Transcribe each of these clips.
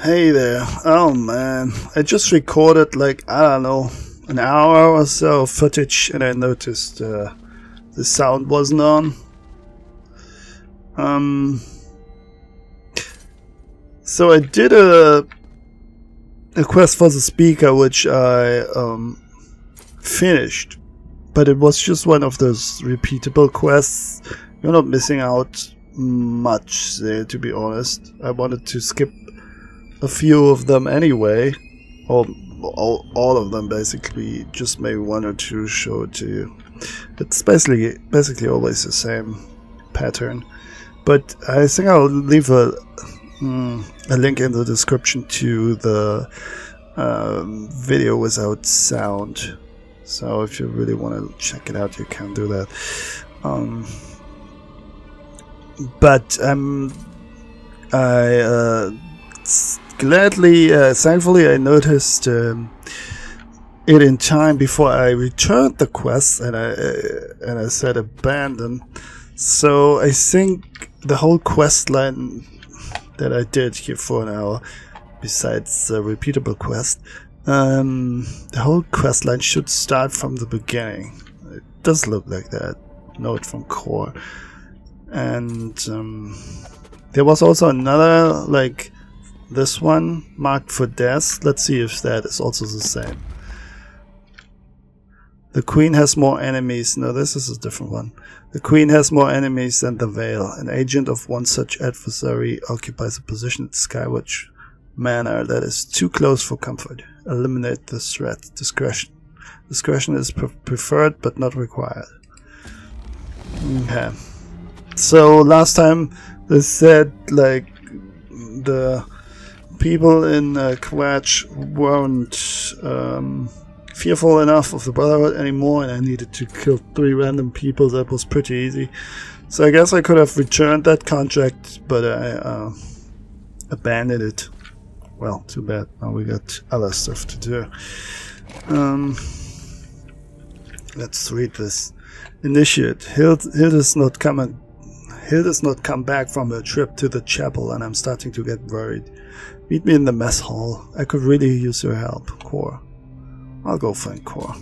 Hey there. Oh man, I just recorded like, I don't know, an hour or so of footage and I noticed the sound wasn't on. So I did a quest for the speaker which I finished, but it was just one of those repeatable quests. You're not missing out much there, to be honest. I wanted to skip a few of them anyway, or all of them basically, just maybe one or two show it to you. It's basically always the same pattern, but I think I'll leave a link in the description to the video without sound, so if you really want to check it out you can do that. Thankfully I noticed it in time before I returned the quest, and I said abandon. So I think the whole quest line that I did here for an hour, besides the repeatable quest, the whole quest line should start from the beginning. It does look like that. Note from core. And there was also another, like this one, marked for death. Let's see if that is also the same. The queen has more enemies. No, this is a different one. The queen has more enemies than the Veil. An agent of one such adversary occupies a position in skyward manner that is too close for comfort. Eliminate the threat. Discretion. Discretion is preferred but not required. Okay. So last time they said like the people in Quatch weren't fearful enough of the Brotherhood anymore, and I needed to kill 3 random people. That was pretty easy. So I guess I could have returned that contract, but I abandoned it. Well, too bad. Now we got other stuff to do. Let's read this. Initiate. Hilda's not come back from her trip to the chapel, and I'm starting to get worried. Meet me in the mess hall. I could really use your help. Core. I'll go find Core.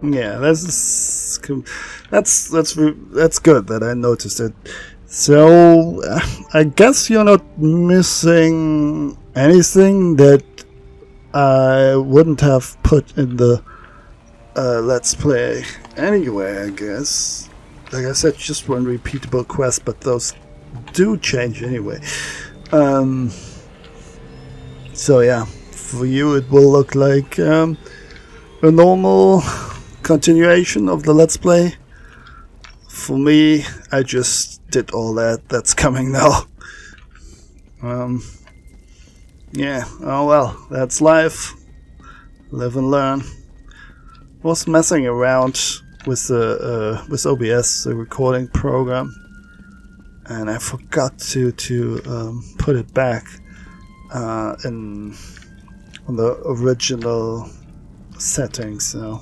Yeah, that's good that I noticed it. So I guess you're not missing anything that I wouldn't have put in the let's play anyway, I guess. Like I said, just one repeatable quest, but those do change anyway. So yeah, for you it will look like a normal continuation of the Let's Play. For me, I just did all that's coming now. Yeah, oh well, that's life. Live and learn. Was messing around with with OBS, the recording program, and I forgot to put it back on the original settings, so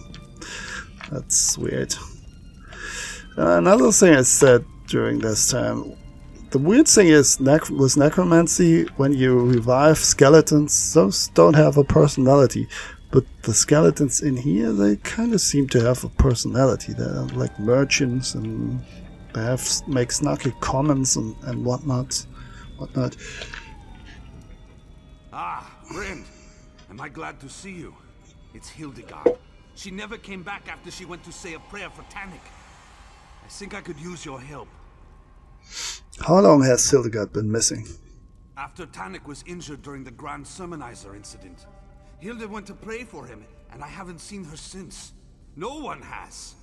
that's weird. Another thing I said during this time, the weird thing is with necromancy, when you revive skeletons, those don't have a personality. But the skeletons in here, they kind of seem to have a personality. They're like merchants, and they make snarky comments and whatnot. Ah, friend. Am I glad to see you? It's Hildegard. She never came back after she went to say a prayer for Tannic. I think I could use your help. How long has Hildegard been missing? After Tannic was injured during the Grand Sermonizer incident, Hilda went to pray for him, and I haven't seen her since. No one has.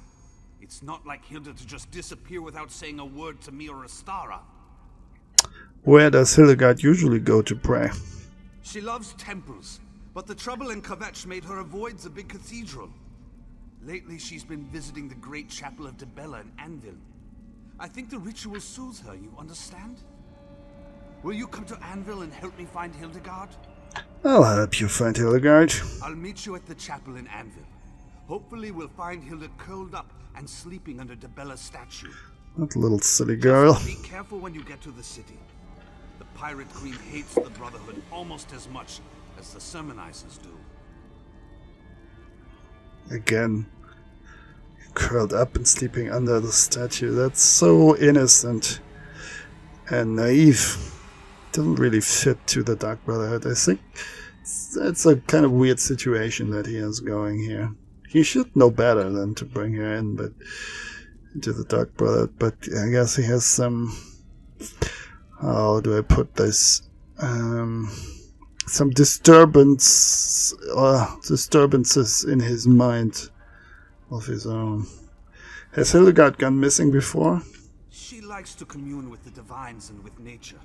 It's not like Hilda to just disappear without saying a word to me or Astara. Where does Hildegard usually go to pray? She loves temples, but the trouble in Kvetch made her avoid the big cathedral. Lately, she's been visiting the great chapel of Debella in Anvil. I think the ritual soothes her, you understand? Will you come to Anvil and help me find Hildegard? I'll help you find Hildegard. I'll meet you at the chapel in Anvil. Hopefully we'll find Hilda curled up and sleeping under Debella's statue. That little silly girl. Be careful when you get to the city. The Pirate Queen hates the Brotherhood almost as much as the Sermonizers do. Again, curled up and sleeping under the statue. That's so innocent and naive. Doesn't really fit to the Dark Brotherhood. I think it's a kind of weird situation that he has going here. He should know better than to bring her in, but into the Dark Brotherhood. But I guess he has some, how do I put this? Some disturbances in his mind of his own. Has Hildegard gone missing before? She likes to commune with the divines and with nature.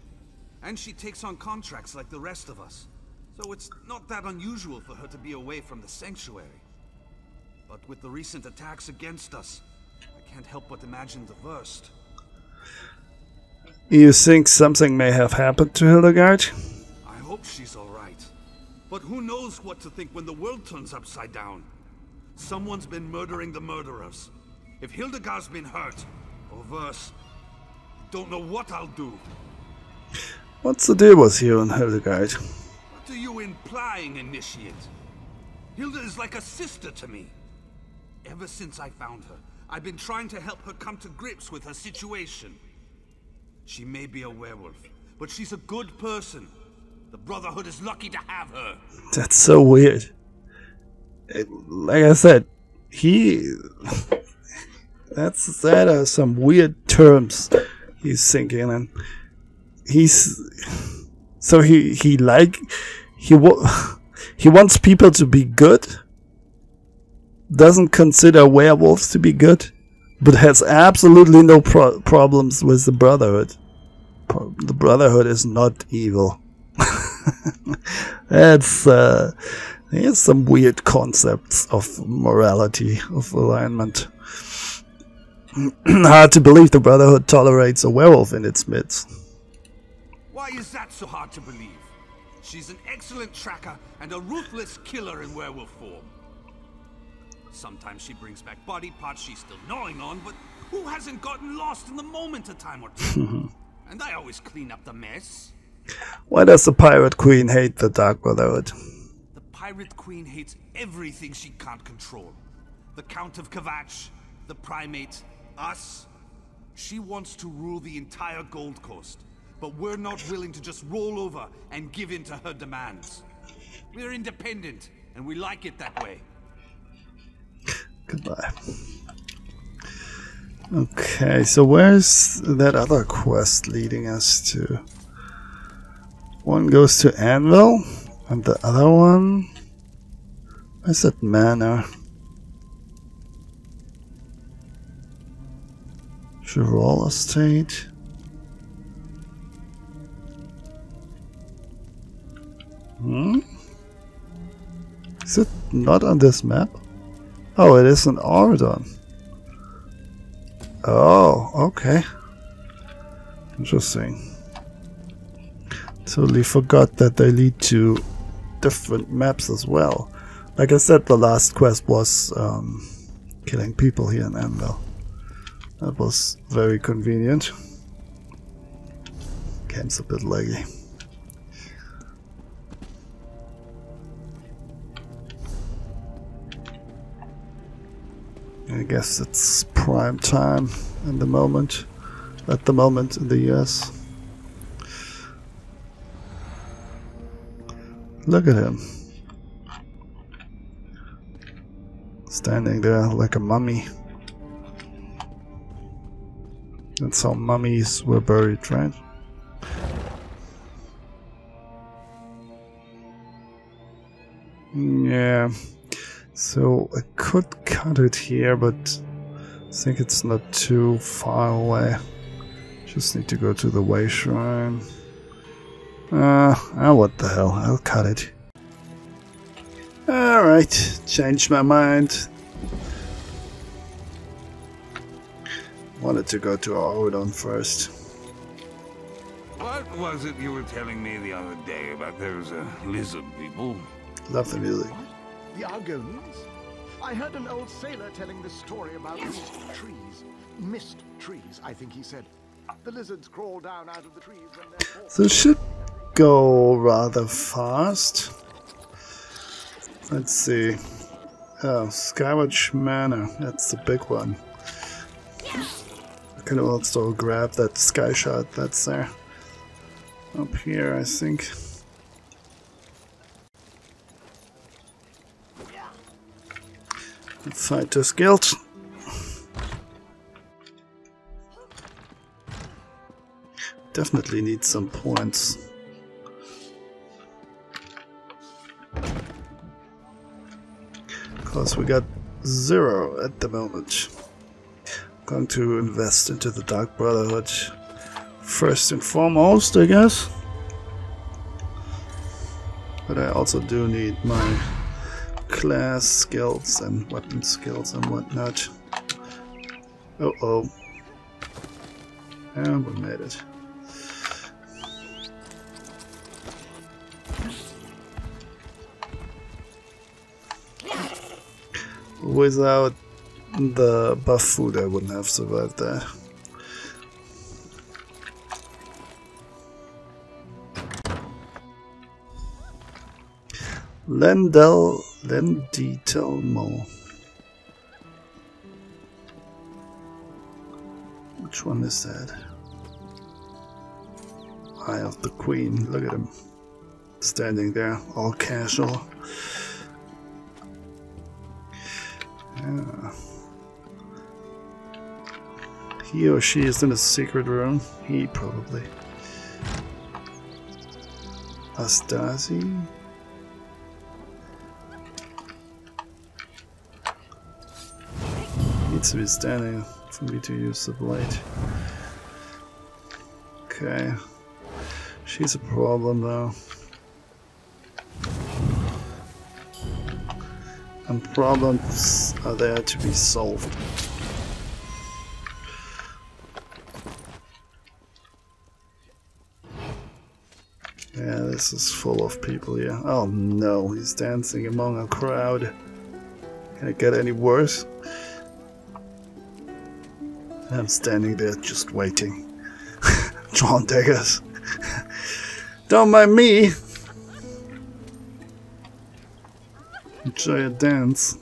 And she takes on contracts like the rest of us. So it's not that unusual for her to be away from the sanctuary. But with the recent attacks against us, I can't help but imagine the worst. You think something may have happened to Hildegard? I hope she's alright. But who knows what to think when the world turns upside down? Someone's been murdering the murderers. If Hildegard's been hurt, or worse, I don't know what I'll do. What's the deal with you and Hildegard? What are you implying, Initiate? Hilda is like a sister to me. Ever since I found her, I've been trying to help her come to grips with her situation. She may be a werewolf, but she's a good person. The Brotherhood is lucky to have her. That's so weird. Like I said, that are some weird terms he's thinking, and he wants people to be good, doesn't consider werewolves to be good, but has absolutely no problems with the Brotherhood. The Brotherhood is not evil. There's some weird concepts of morality, of alignment. Hard to believe the Brotherhood tolerates a werewolf in its midst. Why is that so hard to believe? She's an excellent tracker and a ruthless killer in werewolf form. Sometimes she brings back body parts she's still gnawing on, but who hasn't gotten lost in the moment a time or two? And I always clean up the mess. Why does the Pirate Queen hate the Dark Brotherhood? The Pirate Queen hates everything she can't control. The Count of Kvatch, the Primate, us. She wants to rule the entire Gold Coast, but we're not willing to just roll over and give in to her demands. We're independent, and we like it that way. Goodbye. Okay, so where's that other quest leading us to? One goes to Anvil, and the other one... Where's that manor? Chevrolet Estate. Is it not on this map? Oh, it is in Oregon. Oh, okay. Interesting. Totally forgot that they lead to different maps as well. Like I said, the last quest was killing people here in Anvil. That was very convenient. Game's a bit laggy. I guess it's prime time at the moment in the US. Look at him. Standing there like a mummy. That's how mummies were buried, right? Yeah. So I could cut it here, but I think it's not too far away. Just need to go to the Way Shrine. What the hell, I'll cut it. Alright, changed my mind. Wanted to go to Orodon first. What was it you were telling me the other day about those lizard people? Love the music. What? The Argonians? I heard an old sailor telling the story about these trees. Mist trees, I think he said. The lizards crawl down out of the trees when they're So it should go rather fast. Let's see. Oh, Skywatch Manor. That's the big one. I can also grab that sky shot that's there. Up here, I think. Fighter's Guild. Definitely need some points. Because we got 0 at the moment. Going to invest into the Dark Brotherhood first and foremost, I guess. But I also do need my class skills and weapon skills and whatnot. Uh-oh. And we made it. Without the buff food, I wouldn't have survived that. Lendelmo. Which one is that? Eye of the Queen. Look at him. Standing there, all casual. Yeah. He or she is in a secret room. He probably. Astasi? Needs to be standing for me to use the blade. Okay. She's a problem though. And problems are there to be solved. Yeah, this is full of people here. Oh no, he's dancing among a crowd. Can it get any worse? I'm standing there just waiting. Drawn daggers. Don't mind me. Enjoy a dance.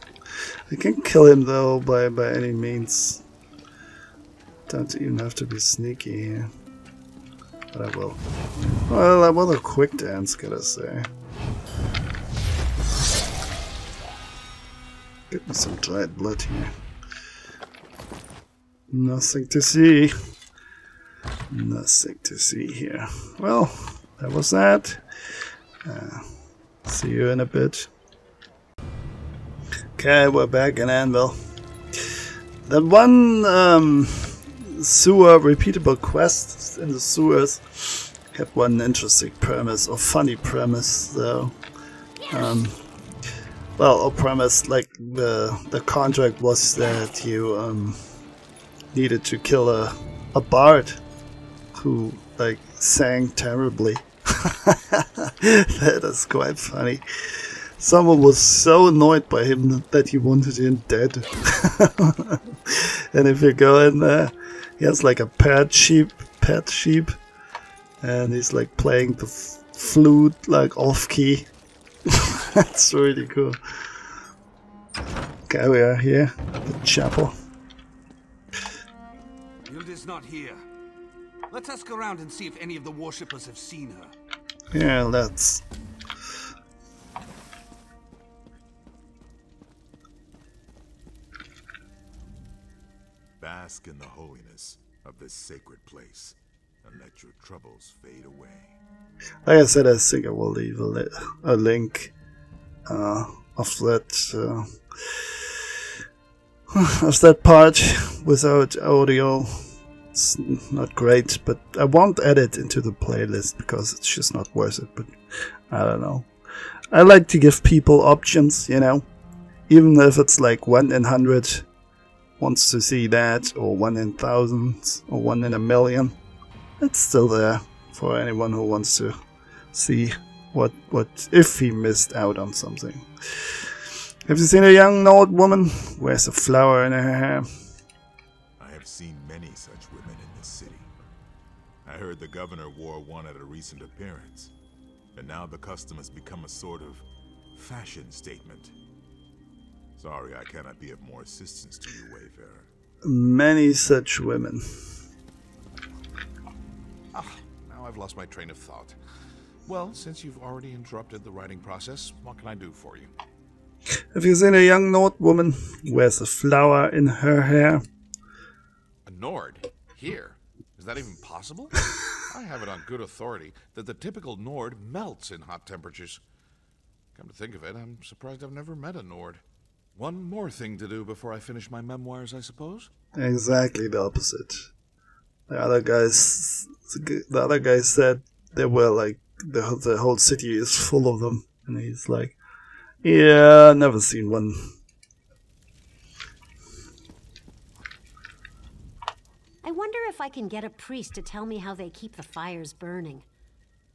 I can't kill him though by any means. Don't even have to be sneaky here. But I will. Well, I want a quick dance, gotta say. Get me some dried blood here. Nothing to see. Nothing to see here. Well, that was that. See you in a bit. Okay, we're back in Anvil. The one sewer repeatable quest in the sewers had one interesting premise, or funny premise though. Well, a premise like the contract was that you needed to kill a bard who like sang terribly. That is quite funny. Someone was so annoyed by him that he wanted him dead. And if you go in there, he has like a pet sheep, and he's like playing the flute like off key. That's really cool. Okay, we are here at the chapel. Hilda's not here. Let's ask around and see if any of the worshippers have seen her. Yeah, let's. Bask in the holiness of this sacred place and let your troubles fade away. Like I said, I think I will leave a link of that part without audio. It's not great, but I won't add it into the playlist because it's just not worth it. But I don't know. I like to give people options, you know, even if it's like 1 in 100 wants to see that, or 1 in thousands, or 1 in a million. It's still there for anyone who wants to see what if he missed out on something. Have you seen a young old woman? Wears a flower in her hair. I have seen many such women in this city. heard the governor wore one at a recent appearance. And now the custom has become a sort of fashion statement. Sorry, I cannot be of more assistance to you, Wayfarer. Many such women. Now I've lost my train of thought. Well, since you've already interrupted the writing process, what can I do for you? Have you seen a young Nord woman who wears a flower in her hair? A Nord? Here? Is that even possible? I have it on good authority that the typical Nord melts in hot temperatures. Come to think of it, I'm surprised I've never met a Nord. One more thing to do before I finish my memoirs, I suppose? Exactly the opposite. The other guy said they were like, the whole city is full of them. And he's like, yeah, never seen one. I wonder if I can get a priest to tell me how they keep the fires burning.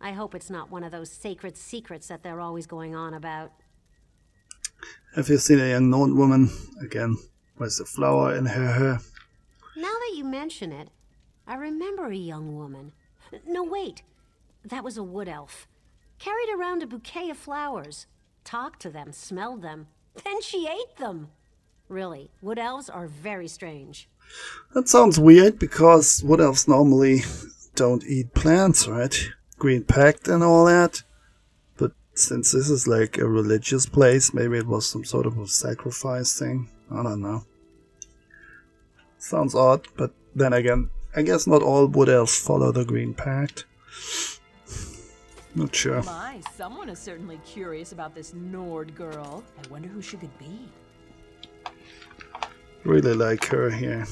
I hope it's not one of those sacred secrets that they're always going on about. Have you seen a young Nord woman, again, with a flower in her hair? Now that you mention it, I remember a young woman. No, wait. That was a wood elf. Carried around a bouquet of flowers. Talked to them, smelled them. Then she ate them. Really, wood elves are very strange. That sounds weird, because wood elves normally don't eat plants, right? Green pact and all that. But since this is like a religious place, maybe it was some sort of a sacrifice thing. I don't know. Sounds odd, but then again, I guess not all wood elves follow the green pact. Not sure. My, someone is certainly curious about this Nord girl. I wonder who she could be. Really like her here.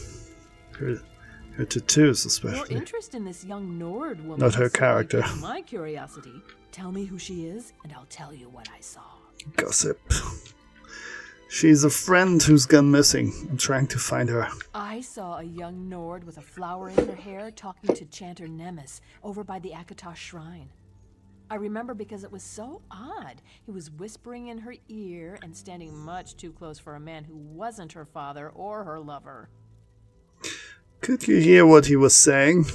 Her tattoos especially. Your interest in this young Nord woman. Not her character. My curiosity. Tell me who she is, and I'll tell you what I saw. Gossip. She's a friend who's gone missing. I'm trying to find her. I saw a young Nord with a flower in her hair talking to Chanter Nemes over by the Akatosh shrine. I remember because it was so odd. He was whispering in her ear and standing much too close for a man who wasn't her father or her lover. Could you hear what he was saying?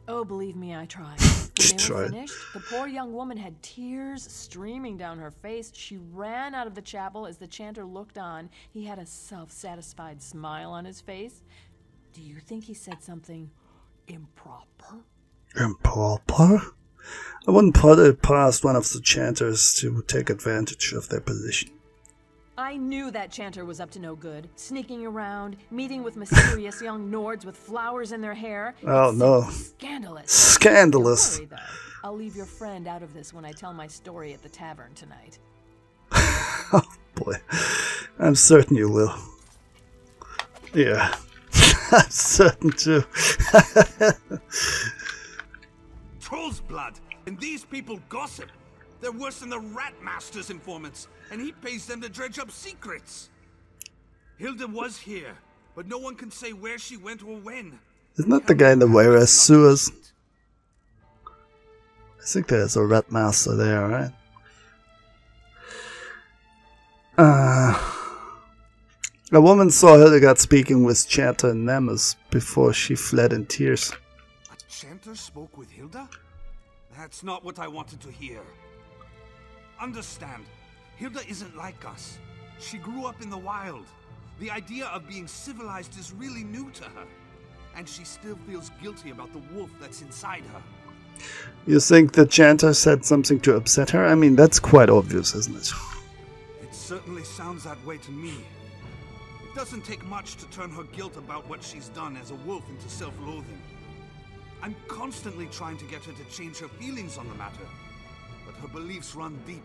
Oh, believe me, I tried. When they were Tried. finished, the poor young woman had tears streaming down her face. She ran out of the chapel as the chanter looked on. He had a self-satisfied smile on his face. Do you think he said something improper? Improper? I wouldn't put it past one of the chanters to take advantage of their position. I knew that chanter was up to no good. Sneaking around, meeting with mysterious young Nords with flowers in their hair. Oh, It's no. simply scandalous. Scandalous. Don't worry, though. I'll leave your friend out of this when I tell my story at the tavern tonight. Oh boy. I'm certain you will. Yeah. I'm certain too. Troll's blood, and these people gossip. They're worse than the Rat Master's informants, and he pays them to dredge up secrets. Hilda was here, but no one can say where she went or when. Isn't that the guy in the Warriors sewers? I think there's a rat master there, right? A woman saw Hildegard speaking with Chanter Nemes before she fled in tears. A chanter spoke with Hilda? That's not what I wanted to hear. Understand, Hilda isn't like us. She grew up in the wild. The idea of being civilized is really new to her. And she still feels guilty about the wolf that's inside her. You think the Chanter said something to upset her? I mean, that's quite obvious, isn't it? It certainly sounds that way to me. It doesn't take much to turn her guilt about what she's done as a wolf into self-loathing. I'm constantly trying to get her to change her feelings on the matter, but her beliefs run deep.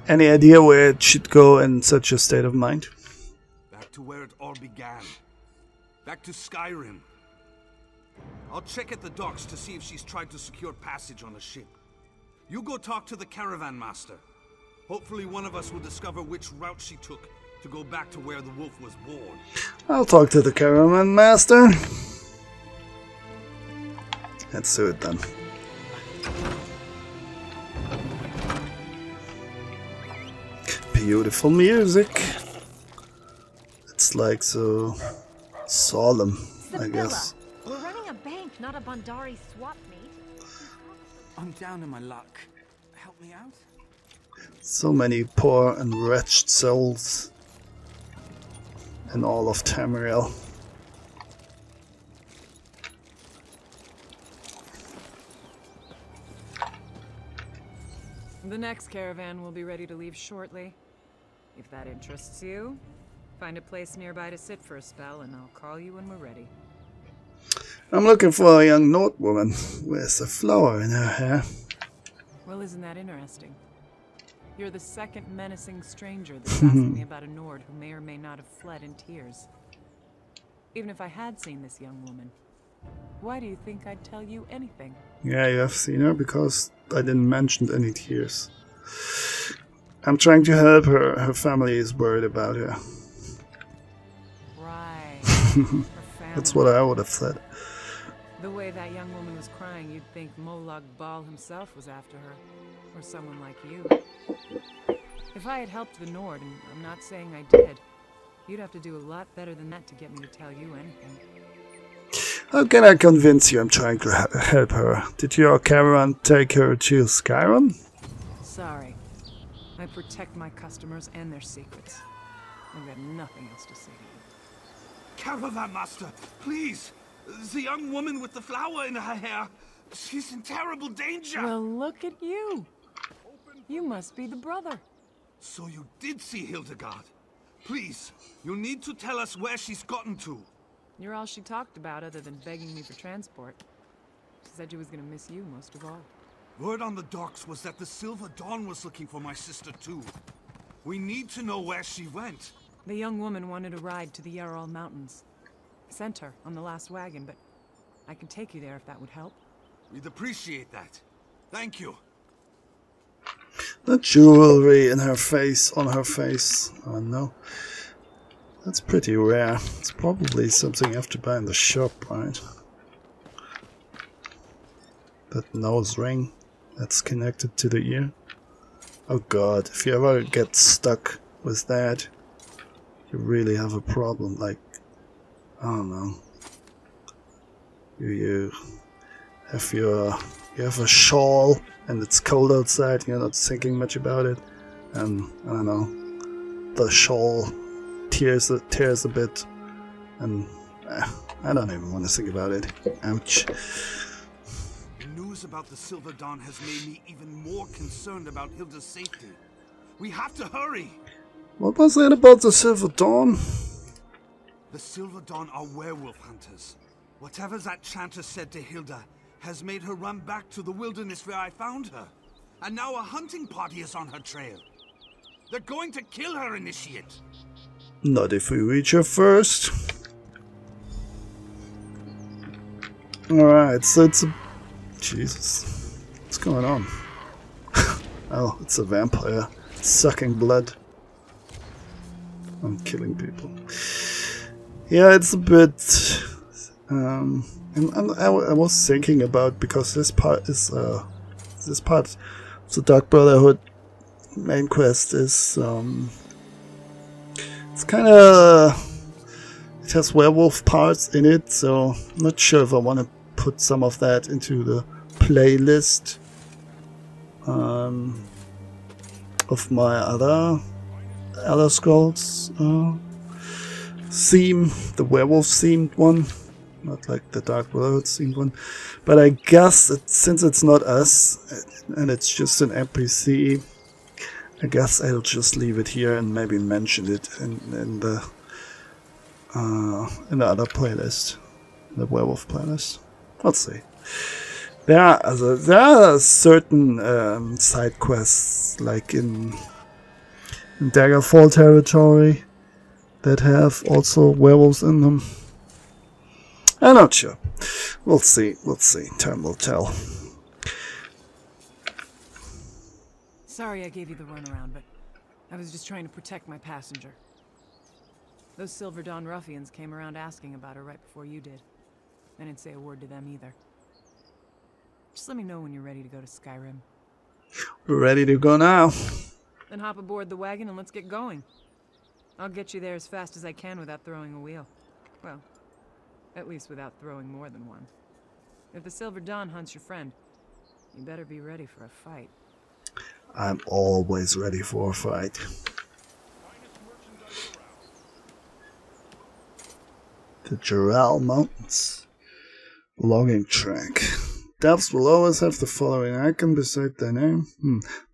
Any idea where it should go in such a state of mind? Back to where it all began. Back to Skyrim. I'll check at the docks to see if she's tried to secure passage on a ship. You go talk to the caravan master. Hopefully one of us will discover which route she took to go back to where the wolf was born. I'll talk to the caravan master. Let's do it then. Beautiful music. It's like so solemn, I guess. We're running a bank, not a Bandari swap meet. I'm down in my luck. Help me out? So many poor and wretched souls in all of Tamriel. The next caravan will be ready to leave shortly. If that interests you, find a place nearby to sit for a spell and I'll call you when we're ready. I'm looking for a young Nord woman with a flower in her hair. Well, isn't that interesting? You're the second menacing stranger that's asking me about a Nord who may or may not have fled in tears. Even if I had seen this young woman, why do you think I'd tell you anything? Yeah, you have seen her because I didn't mention any tears. I'm trying to help her. Her family is worried about her. Right. Her family. That's what I would have said. The way that young woman was crying, you'd think Molag Bal himself was after her. Or someone like you. If I had helped the Nord, and I'm not saying I did, you'd have to do a lot better than that to get me to tell you anything. How can I convince you I'm trying to help her? Did your caravan take her to Skyrim? Sorry. I protect my customers and their secrets. I've got nothing else to say to you. Caravan master, please! The young woman with the flower in her hair, she's in terrible danger! Well, look at you! You must be the brother. So you did see Hildegard. Please, you need to tell us where she's gotten to. You're all she talked about other than begging me for transport. She said she was gonna miss you most of all. Word on the docks was that the Silver Dawn was looking for my sister too. We need to know where she went. The young woman wanted a ride to the Yarral Mountains. Sent her on the last wagon, but I can take you there if that would help. We'd appreciate that. Thank you. The jewelry in her face, on her face. Oh no. That's pretty rare. It's probably something you have to buy in the shop, right? That nose ring that's connected to the ear. Oh god, if you ever get stuck with that, you really have a problem. Like, I don't know. You have a shawl and it's cold outside, you're not thinking much about it, and I don't know, the shawl tears a bit, and I don't even want to think about it. Ouch. The news about the Silver Dawn has made me even more concerned about Hilda's safety. We have to hurry! What was that about the Silver Dawn? The Silver Dawn are werewolf hunters. Whatever that chanter said to Hilda has made her run back to the wilderness where I found her. And now a hunting party is on her trail. They're going to kill her, Initiate. Not if we reach her first. Alright, so it's a... Jesus. What's going on? Oh, it's a vampire. Sucking blood. I'm killing people. Yeah, it's a bit... and I was thinking about, because this part is... this part of the Dark Brotherhood main quest is... it's kinda... It has werewolf parts in it, so I'm not sure if I want to put some of that into the playlist of my other Elder Scrolls theme, the werewolf themed one, not like the Dark Brotherhood themed one. But I guess since it's not us and it's just an NPC, I guess I'll just leave it here and maybe mention it in the other playlist, the werewolf playlist. Let's see. There are certain side quests, like in Daggerfall territory, that have also werewolves in them. I'm not sure. We'll see. Time will tell. Sorry I gave you the runaround, but I was just trying to protect my passenger. Those Silver Dawn ruffians came around asking about her right before you did. I didn't say a word to them either. Just let me know when you're ready to go to Skyrim. We're ready to go now. Then hop aboard the wagon and let's get going. I'll get you there as fast as I can without throwing a wheel. Well, at least without throwing more than one. If the Silver Dawn hunts your friend, You better be ready for a fight. I'm always ready for a fight. The Jural Mountains. Logging track. Depths will always have the following icon beside their name.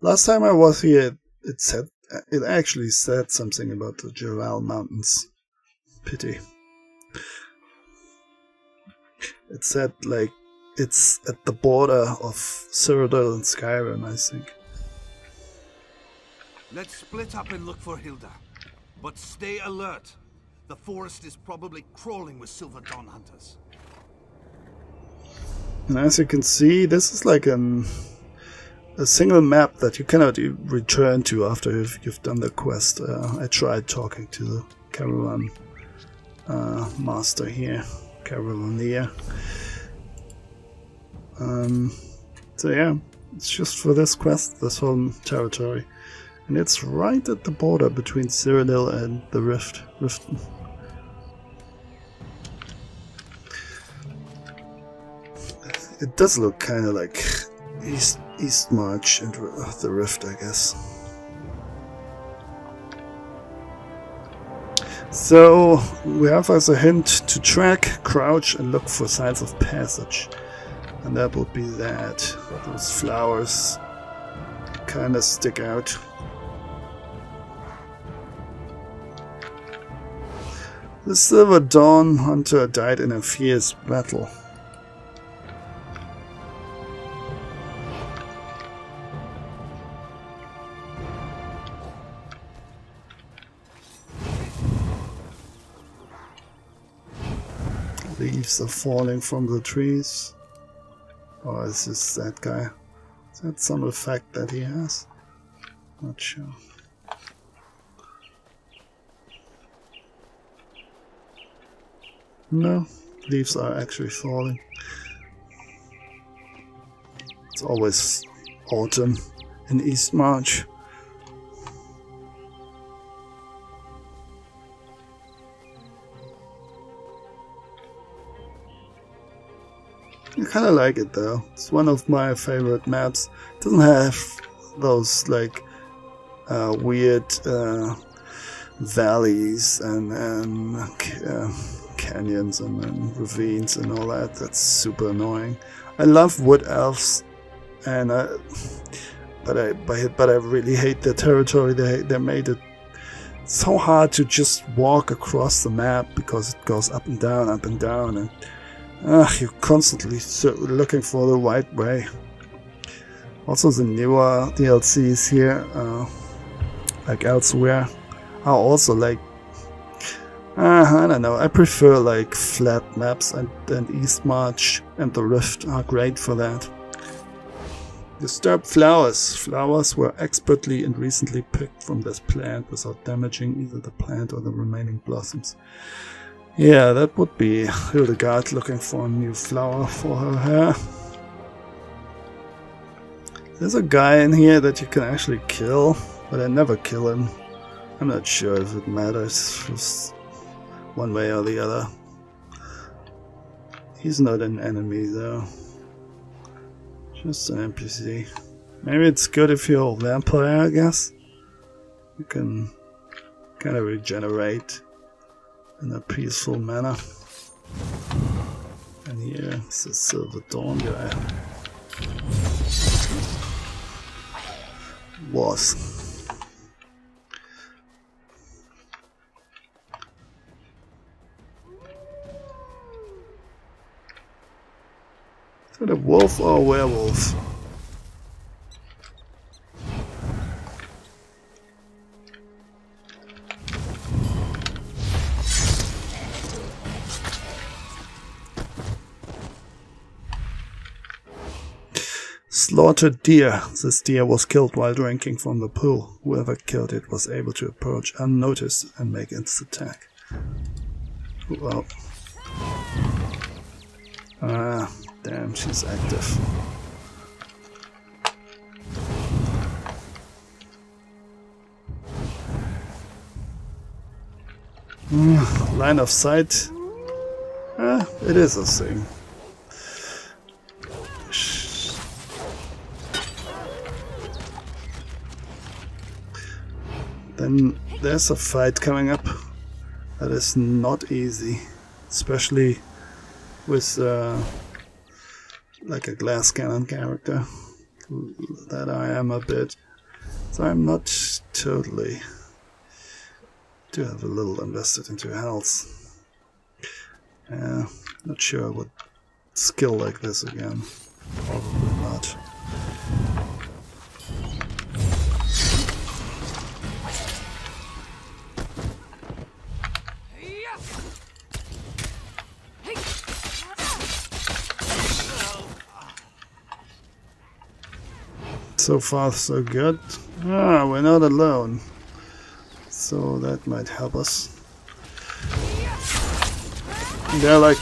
Last time I was here, it actually said something about the Jural Mountains. Pity. It said like it's at the border of Cyrodiil and Skyrim, I think. Let's split up and look for Hilda. But stay alert. The forest is probably crawling with Silver Dawn hunters. And as you can see, this is like a single map that you cannot return to after you've done the quest. I tried talking to the caravan master here, caravaneer. So yeah, it's just for this quest, this whole territory. And it's right at the border between Cyrodiil and the Rift. It does look kind of like East March and the Rift, I guess. So we have as a hint to track, crouch, and look for signs of passage. And that would be that. Those flowers kind of stick out. The Silver Dawn hunter died in a fierce battle. Leaves are falling from the trees. Or is this that guy? Is that some effect that he has? Not sure. No, leaves are actually falling. It's always autumn in East March. I kind of like it though. It's one of my favorite maps. It doesn't have those like weird valleys and canyons and ravines and all that. That's super annoying. I love wood elves, and but I really hate their territory. They made it so hard to just walk across the map because it goes up and down, and you're constantly looking for the right way. Also, the newer DLCs here, like elsewhere, are also like, I don't know, I prefer like flat maps, and East March and the Rift are great for that. Disturbed flowers. Flowers were expertly and recently picked from this plant without damaging either the plant or the remaining blossoms. Yeah, that would be Hildegard looking for a new flower for her hair. There's a guy in here that you can actually kill, but I never kill him. I'm not sure if it matters just one way or the other. He's not an enemy though. Just an NPC. Maybe it's good if you're a vampire, I guess. You can kind of regenerate in a peaceful manner. And here is the Silver Dawn guy. Was. Is that a wolf or a werewolf? Slaughtered deer. This deer was killed while drinking from the pool. Whoever killed it was able to approach unnoticed and make its attack. Well. Ah, damn, she's active. Line of sight. It is a thing. then there's a fight coming up that is not easy, especially with like a glass cannon character that I am a bit. So I'm not totally. Do have a little invested into health. Yeah, not sure I would skill like this again. Probably not. So far, so good. Ah, we're not alone. So that might help us. There are like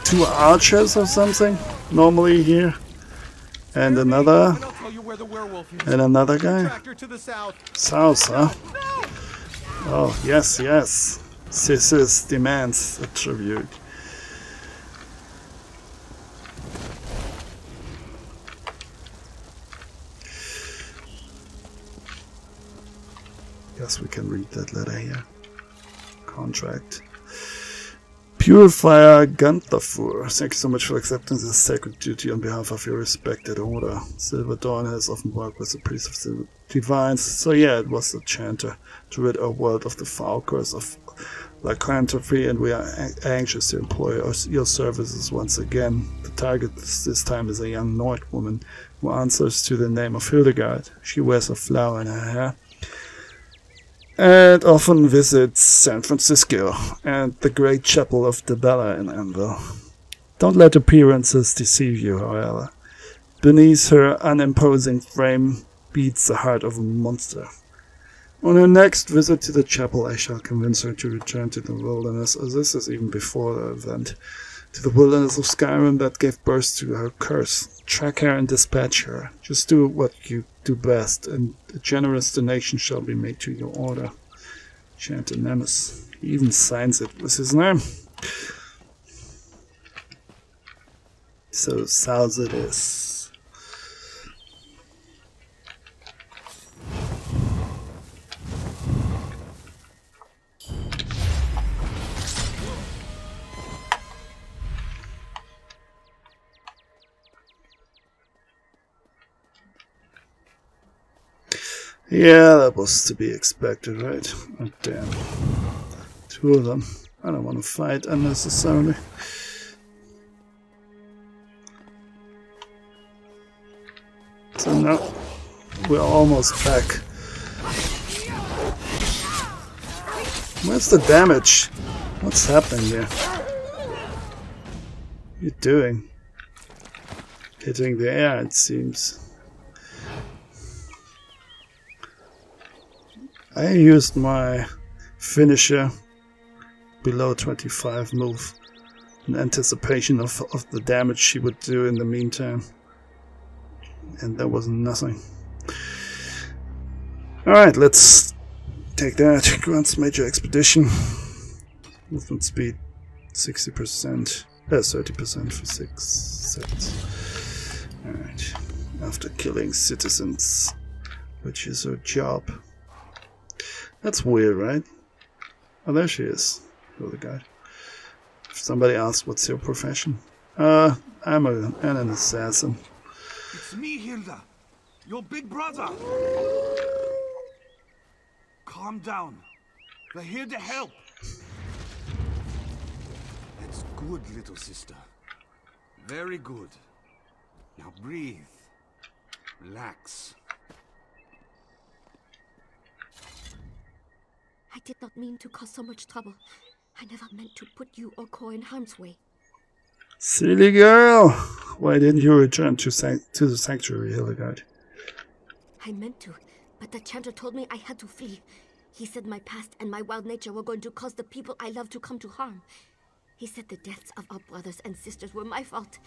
2 archers or something normally here. And another. And another guy. South, huh? Oh, yes, yes. Sis demands a tribute. Yes, we can read that letter here. Contract. Purifier Guntherfur, thank you so much for accepting this sacred duty on behalf of your respected order. Silver Dawn has often worked with the priest of Silver Divines, so yeah, it was the chanter to rid our world of the foul curse of lycanthropy, and we are anxious to employ your services once again. The target this time is a young Nord woman who answers to the name of Hildegard. She wears a flower in her hair and often visits San Francisco and the great chapel of Debella in Anvil. Don't let appearances deceive you, however. Beneath her unimposing frame beats the heart of a monster. On her next visit to the chapel, I shall convince her to return to the wilderness, as this is even before the event, to the wilderness of Skyrim that gave birth to her curse. Track her and dispatch her. Just do what you do best, and a generous donation shall be made to your order. Chanter Nemes. He even signs it with his name. So south it is. Yeah, that was to be expected, right? Oh, damn. 2 of them. I don't want to fight unnecessarily. So now we're almost back. Where's the damage? What's happening here? What are you doing? Hitting the air, it seems. I used my finisher below 25 move in anticipation of the damage she would do in the meantime. And there was nothing. Alright, let's take that. Grants Major Expedition. Movement speed 60%. 30% for 6 seconds. Alright. After killing citizens, which is her job. That's weird, right? Oh, there she is. The guy. If somebody asks, what's your profession? I'm an assassin. It's me, Hilda. Your big brother. Calm down. We're here to help. That's good, little sister. Very good. Now breathe. Relax. I did not mean to cause so much trouble. I never meant to put you or Cor in harm's way. Silly girl! Why didn't you return to the sanctuary, Hildegard? I meant to, but the chanter told me I had to flee. He said my past and my wild nature were going to cause the people I love to come to harm. He said the deaths of our brothers and sisters were my fault,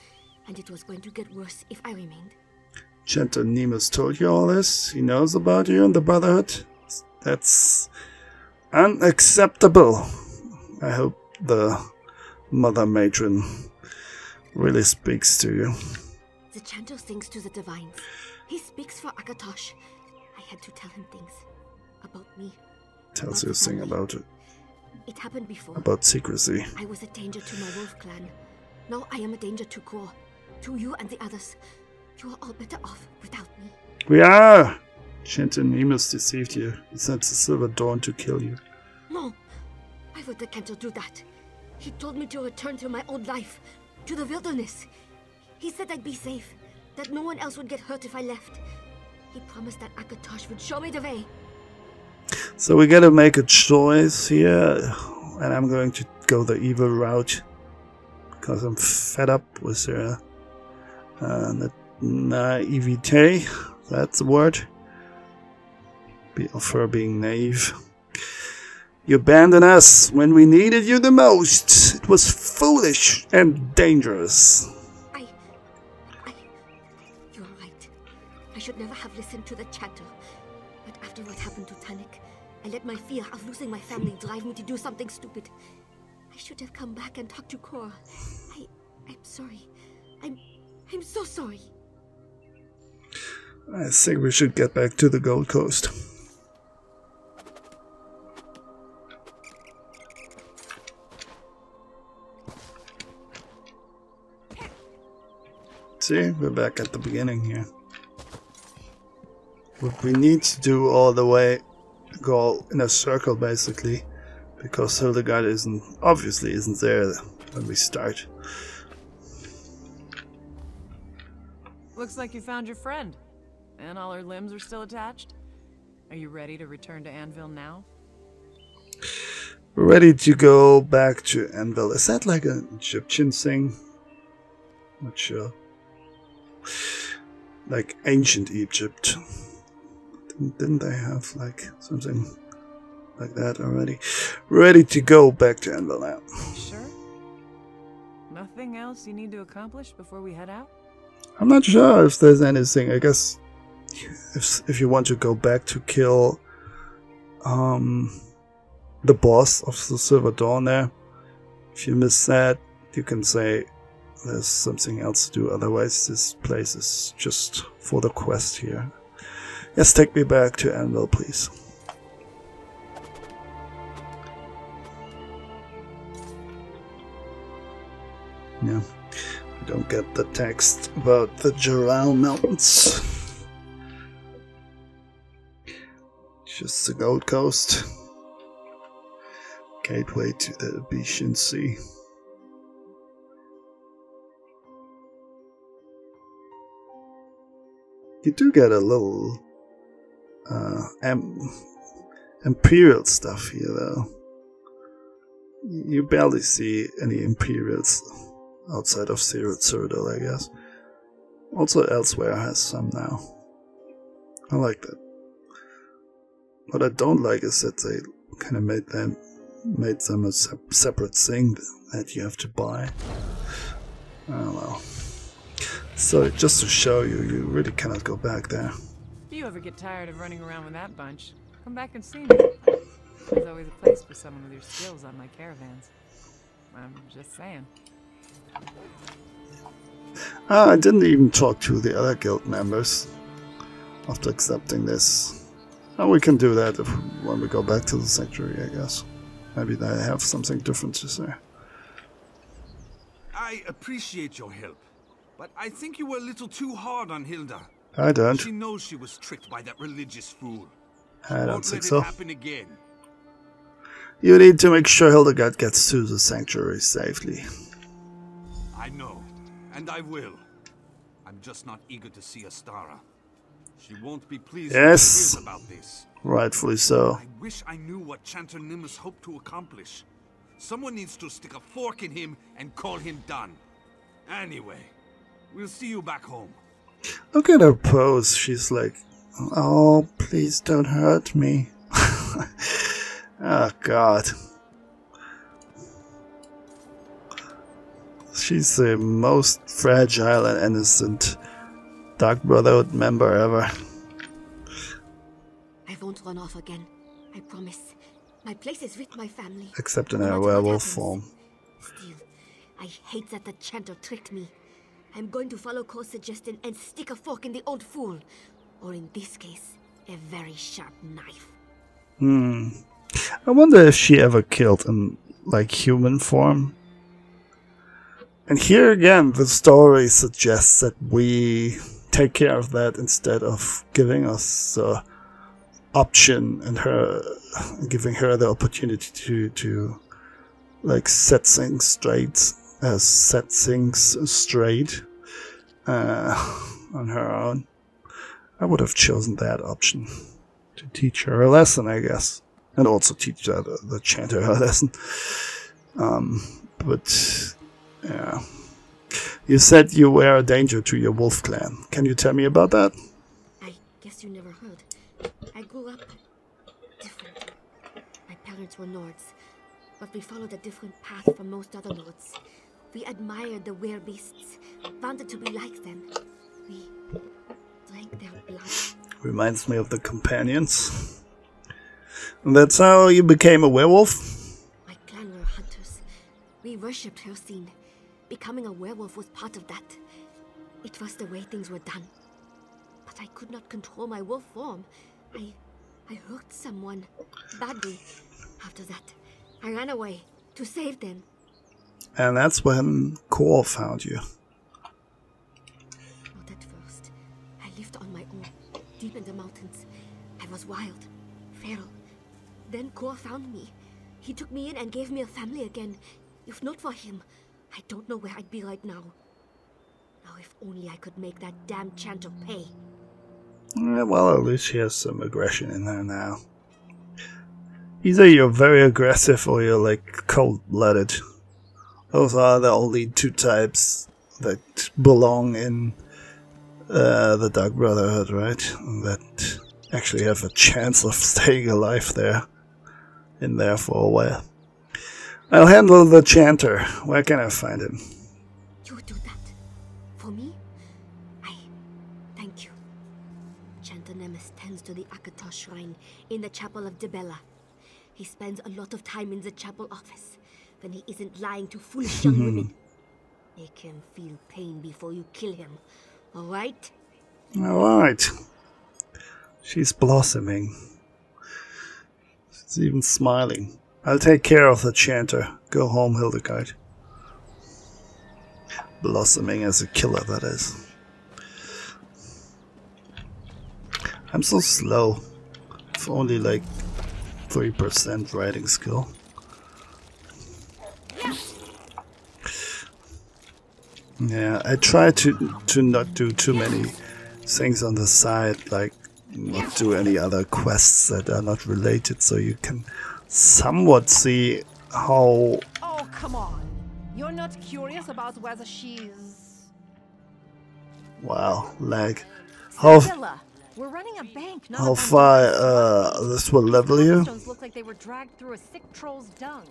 and it was going to get worse if I remained. Chanter Nemes told you all this? He knows about you and the Brotherhood? That's unacceptable. I hope the Mother Matron really speaks to you. The chanter sings to the divines. He speaks for Akatosh. I had to tell him things. About me. Tells About you a the thing family. about it. It happened before. About secrecy. I was a danger to my wolf clan. Now I am a danger to Kor. To you and the others. You are all better off without me. We are! Chanter Nemus deceived you. He sent the Silver Dawn to kill you. No. Why would the Cantor do that? He told me to return to my old life. To the wilderness. He said I'd be safe. That no one else would get hurt if I left. He promised that Akatosh would show me the way. So we gotta make a choice here. And I'm going to go the evil route. Because I'm fed up with her naivete. That's the word. Of her being naive. You abandoned us when we needed you the most. It was foolish and dangerous. You're right. I should never have listened to the Chanter. But after what happened to Tanik, I let my fear of losing my family drive me to do something stupid. I should have come back and talked to Kor. I'm sorry. I'm so sorry. I think we should get back to the Gold Coast. See, we're back at the beginning here. What we need to do all the way, go in a circle basically, because Hildegard obviously isn't there when we start. Looks like you found your friend. And all her limbs are still attached? Are you ready to return to Anvil now? We're ready to go back to Anvil. Is that like an Egyptian thing? Not sure. Like ancient Egypt. Didn't they have like something like that already? Ready to go back to Anvil now. Sure? Nothing else you need to accomplish before we head out? I'm not sure if there's anything. I guess if you want to go back to kill the boss of the Silver Dawn there, if you miss that, you can say there's something else to do. Otherwise, this place is just for the quest here. Yes, take me back to Anvil, please. Yeah. Don't get the text about the Jural Mountains. Just the Gold Coast. Gateway to the Abyssin Sea. You do get a little Imperial stuff here though. You barely see any Imperials outside of Cyrodiil, I guess. Also elsewhere has some now. I like that. What I don't like is that they kind of made them a separate thing that you have to buy. I don't know. So just to show you, you really cannot go back there. If you ever get tired of running around with that bunch, come back and see me. There's always a place for someone with your skills on my caravans. I'm just saying. I didn't even talk to the other guild members after accepting this. Oh, we can do that when we go back to the sanctuary, I guess. Maybe they have something different to say. I appreciate your help, but I think you were a little too hard on Hilda. I don't. She knows she was tricked by that religious fool. I don't think so. Won't let it happen again. You need to make sure Hildegard gets to the sanctuary safely. I know, and I will. I'm just not eager to see Astara. She won't be pleased when she hears about this. Rightfully so. I wish I knew what Chanter Nimbus hoped to accomplish. Someone needs to stick a fork in him and call him done. Anyway, we'll see you back home. Look at her pose. She's like, oh, please don't hurt me. Oh, God. She's the most fragile and innocent Dark Brotherhood member ever. I won't run off again. I promise. My place is with my family. Except in her werewolf form. Still, I hate that the Chanter tricked me. I'm going to follow Kor's suggestion and stick a fork in the old fool. Or in this case, a very sharp knife. I wonder if she ever killed in like human form. And here again, the story suggests that we take care of that instead of giving us the option and giving her the opportunity to like set things straight on her own. I would have chosen that option to teach her a lesson, I guess, and also teach the chanter a lesson. But yeah, you said you were a danger to your wolf clan. Can you tell me about that? I guess you never heard. I grew up different. My parents were Nords, but we followed a different path from most other Nords. We admired the werebeasts, wanted to be like them. We drank their blood. Reminds me of the companions. And that's how you became a werewolf? My clan were hunters. We worshipped Hircine. Becoming a werewolf was part of that. It was the way things were done. But I could not control my wolf form. I hurt someone badly. After that, I ran away to save them. And that's when Kor found you. Not at first. I lived on my own, deep in the mountains. I was wild, feral. Then Kor found me. He took me in and gave me a family again. If not for him, I don't know where I'd be right now. Now, if only I could make that damn chanter pay. Well, at least she has some aggression in there now. Either you're very aggressive or you're like cold-blooded. Those are the only two types that belong in the Dark Brotherhood, right? And that actually have a chance of staying alive in there for a while. I'll handle the chanter. Where can I find him? You would do that? For me? I thank you. Chanter Nemes tends to the Akatar Shrine in the Chapel of Debella. He spends a lot of time in the chapel office when he isn't lying to foolish young women. Make him feel pain before you kill him. Alright? Alright. She's blossoming. She's even smiling. I'll take care of the chanter. Go home, Hildegard. Blossoming as a killer, that is. I'm so slow. I've only like 3% writing skill. Yeah, I try to not do too many things on the side, like not do any other quests that are not related, so you can somewhat see how... Oh, come on. You're not curious about whether she's... Wow, lag. How we're running a bank, not how far this will level you? Look like they were dragged through a sick troll's dung.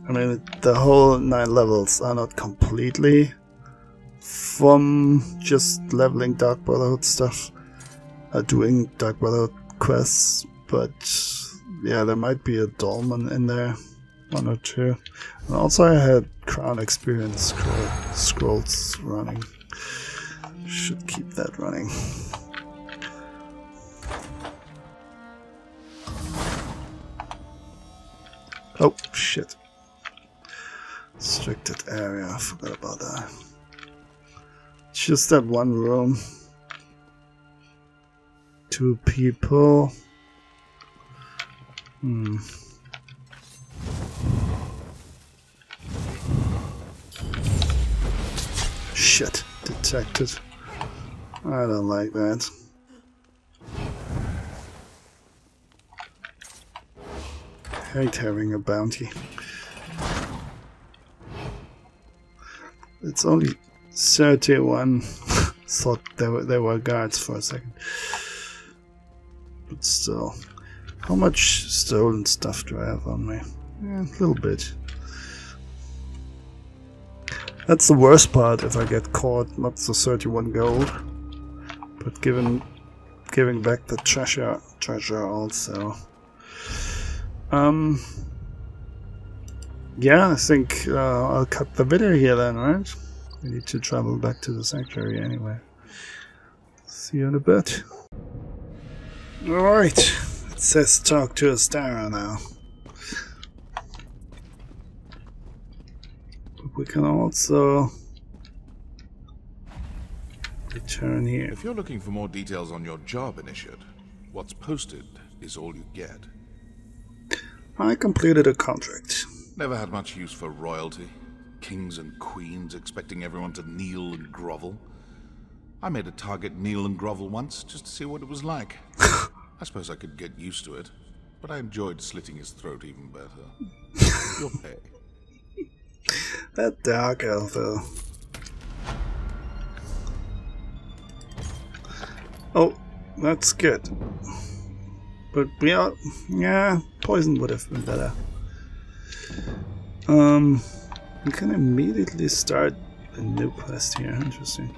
I mean, the whole 9 levels are not completely from just leveling Dark Brotherhood stuff, doing Dark Brotherhood quests, but yeah, there might be a dolmen in there, 1 or 2. And also I had Crown Experience scrolls running. Should keep that running. Oh, shit. Restricted area, I forgot about that. It's just that one room. 2 people. Shit, detected. I don't like that. Hate having a bounty. It's only 31. Thought there were guards for a second. But still. How much stolen stuff do I have on me? Yeah, a little bit. That's the worst part if I get caught, not the 31 gold. But giving back the treasure also. Yeah, I think I'll cut the video here then, right? We need to travel back to the sanctuary anyway. See you in a bit. Alright, it says talk to Astara now. But we can also return here. If you're looking for more details on your job, Initiate, what's posted is all you get. I completed a contract. Never had much use for royalty. Kings and queens expecting everyone to kneel and grovel. I made a target kneel and grovel once, just to see what it was like. I suppose I could get used to it, but I enjoyed slitting his throat even better. Your pay. That dark elf, though. Oh, that's good. But we are... yeah, poison would have been better. We can immediately start a new quest here. Interesting.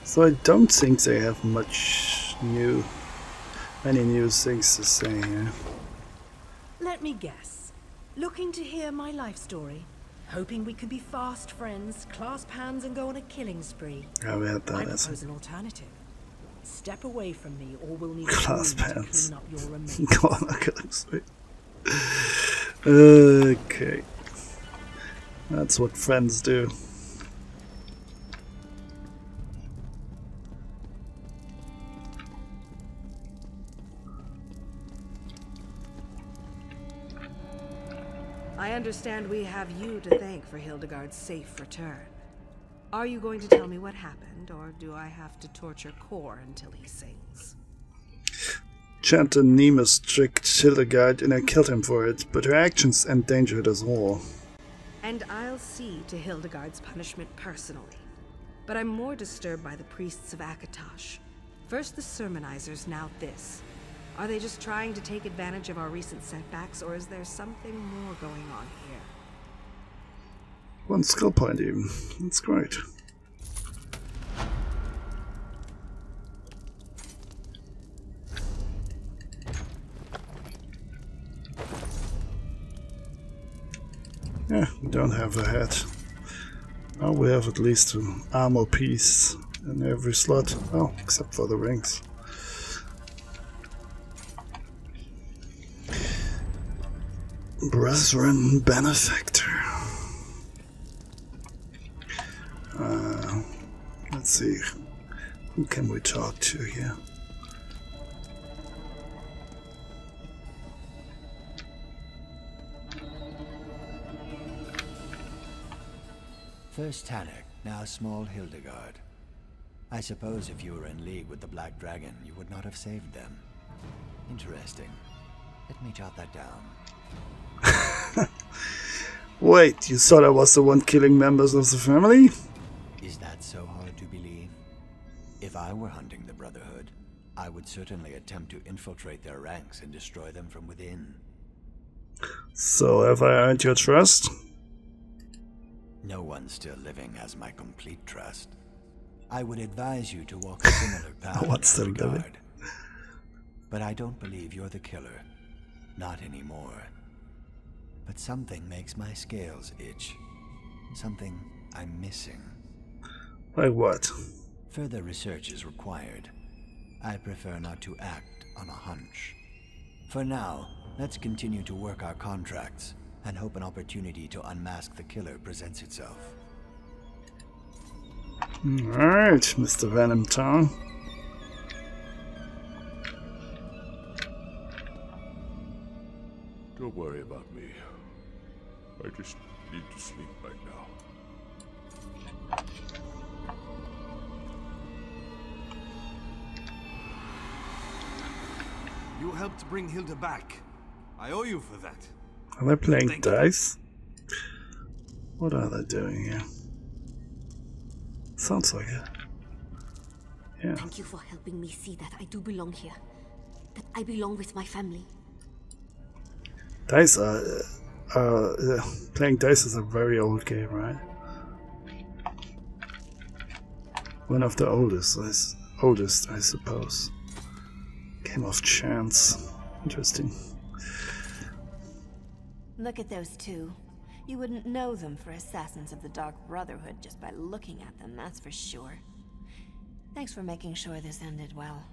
So I don't think they have many new things to say here. Let me guess. Looking to hear my life story? Hoping we can be fast friends, clasp hands and go on a killing spree? Yeah, we had that. I propose an alternative. Step away from me or we'll need clasp to hands. clean up your remains. Go on a killing spree. Okay. That's what friends do. I understand we have you to thank for Hildegard's safe return. Are you going to tell me what happened, or do I have to torture Kor until he sings? Chanter Nemus tricked Hildegard and I killed him for it, but her actions endangered us all. And I'll see to Hildegard's punishment personally. But I'm more disturbed by the priests of Akatosh. First the sermonizers, now this. Are they just trying to take advantage of our recent setbacks, or is there something more going on here? One skill point even. That's great. Yeah, we don't have a head. Oh, we have at least an armor piece in every slot. Oh, except for the rings. Brethren Benefactor. Let's see. Who can we talk to here? First Tannic, now small Hildegard. I suppose if you were in league with the Black Dragon, you would not have saved them. Interesting. Let me jot that down. Wait, you thought I was the one killing members of the family? Is that so hard to believe? If I were hunting the Brotherhood, I would certainly attempt to infiltrate their ranks and destroy them from within. So have I earned your trust? No one still living has my complete trust. I would advise you to walk a similar path in that regard. But I don't believe you're the killer. Not anymore. But something makes my scales itch. Something I'm missing. Like what? Further research is required. I prefer not to act on a hunch. For now, let's continue to work our contracts and hope an opportunity to unmask the killer presents itself. Alright, Mr. Venom Tongue. Don't worry about me. I just need to sleep right now. You helped bring Hilda back. I owe you for that. Are they playing dice? What are they doing here? Sounds like it. Yeah. Thank you for helping me see that I do belong here. That I belong with my family. Dice playing dice is a very old game, right? One of the oldest, I suppose. Game of chance. Interesting. Look at those two. You wouldn't know them for assassins of the Dark Brotherhood just by looking at them, that's for sure. Thanks for making sure this ended well.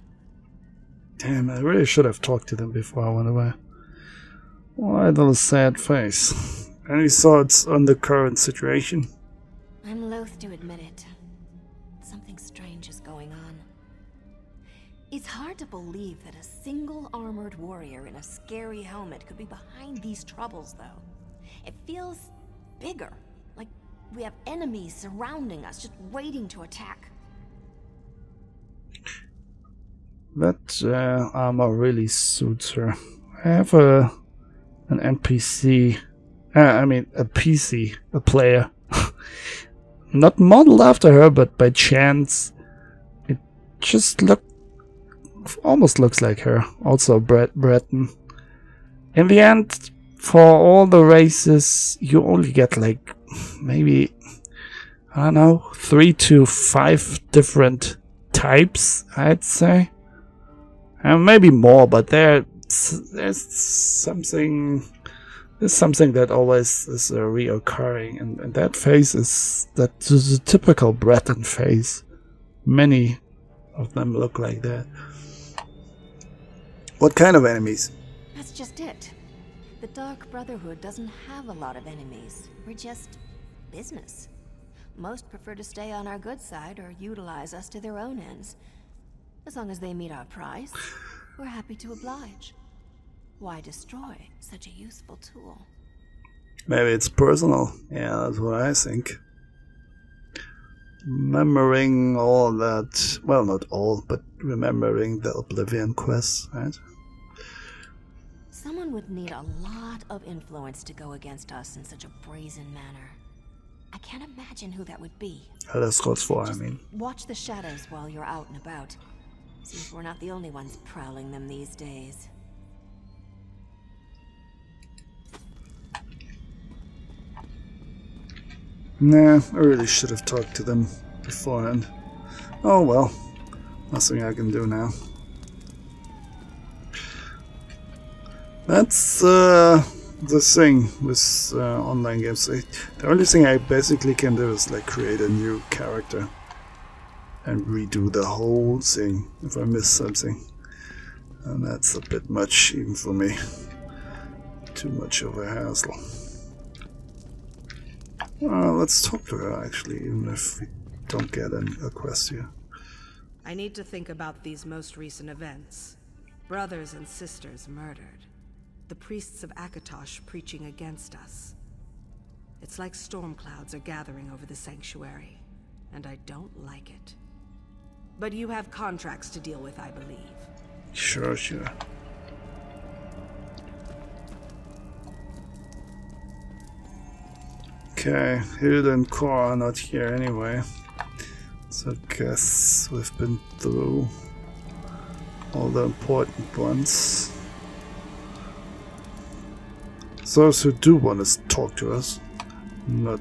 Damn, I really should have talked to them before I went away. Why the sad face? Any thoughts on the current situation? I'm loath to admit it. Something strange is going on. It's hard to believe that a single armored warrior in a scary helmet could be behind these troubles, though. It feels bigger, like we have enemies surrounding us, just waiting to attack. That armor really suits her. I have an NPC, I mean a PC, a player. Not modeled after her, but by chance, it just almost looks like her. Also Breton. In the end, for all the races, you only get like maybe, I don't know, 3 to 5 different types, I'd say. And maybe more, but there's something that always is reoccurring, and that face is a typical Breton face. Many of them look like that. What kind of enemies? That's just it. The Dark Brotherhood doesn't have a lot of enemies. We're just business. Most prefer to stay on our good side or utilize us to their own ends. As long as they meet our price, we're happy to oblige. Why destroy such a useful tool? Maybe it's personal. Yeah, that's what I think. Remembering all that, well, not all, but remembering the Oblivion quests, right? Someone would need a lot of influence to go against us in such a brazen manner. I can't imagine who that would be. Elder Scrolls 4, I mean. Watch the shadows while you're out and about. Seems we're not the only ones prowling them these days. Nah, I really should have talked to them beforehand. Oh well, nothing I can do now. That's the thing with online games. The only thing I basically can do is like create a new character and redo the whole thing if I miss something. And that's a bit much even for me. Too much of a hassle. Let's talk to her actually, even if we don't get a quest here. I need to think about these most recent events. Brothers and sisters murdered. The priests of Akatosh preaching against us. It's like storm clouds are gathering over the sanctuary, and I don't like it. But you have contracts to deal with, I believe. Sure. Okay, Hilda and Cora are not here anyway. So I guess we've been through all the important ones. Those who do want to talk to us, not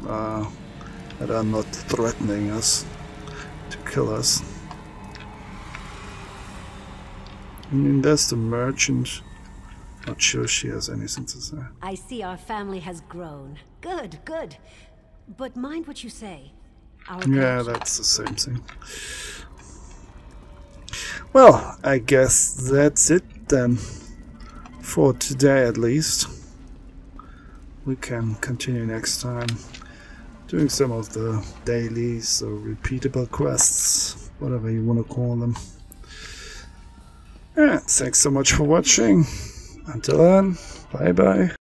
that are not threatening us to kill us. I mean, there's the merchant. Not sure she has anything to say. I see our family has grown. Good. But mind what you say. Yeah, that's the same thing. Well, I guess that's it then. For today at least. We can continue next time. Doing some of the dailies or repeatable quests. Whatever you want to call them. Yeah, thanks so much for watching. Until then, bye bye.